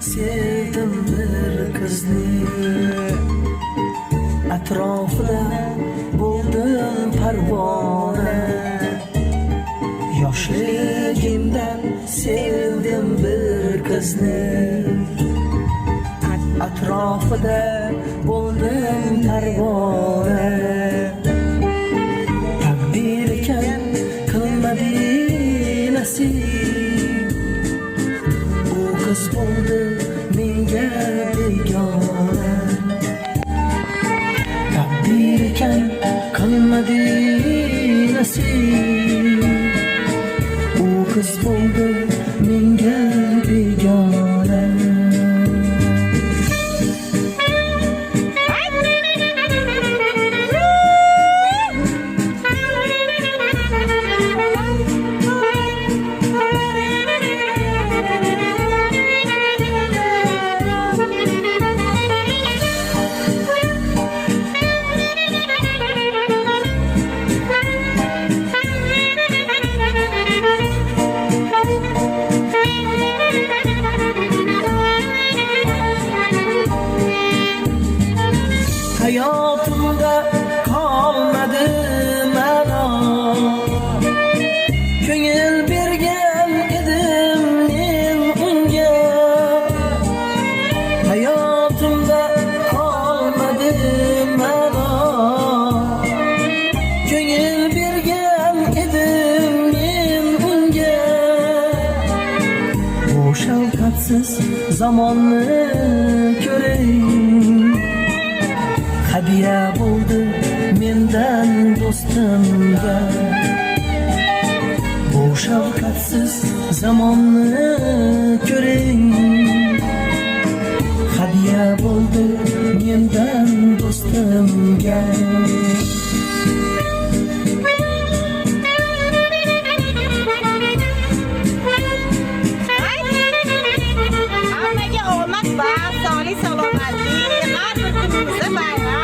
sevdim bir qizni, atrofida bo'ldim parvona. Yoshligimdan sevdim bir qizni, atrofida bo'ldim parvona. Taqdir ekan qilmadi nasib, u qiz bo'ldi menga begona. Taqdir ekan qilmadi nasib, u qiz bo'ldi menga begona. Hayatımda kalmadı mano, ko'ngil bergan edim men unga. Hayatımda kalmadı mano, ko'ngil bergan edim men unga. Bu shafqatsiz zamonni ko'ring, hadiya bo'ldi mendan do'stimga. Bu shafqatsiz zamonni ko'ring, hadiya bo'ldi mendan do'stimga. Hammaga omad va sog'lik salomatlik, har bir kuningizda bayram.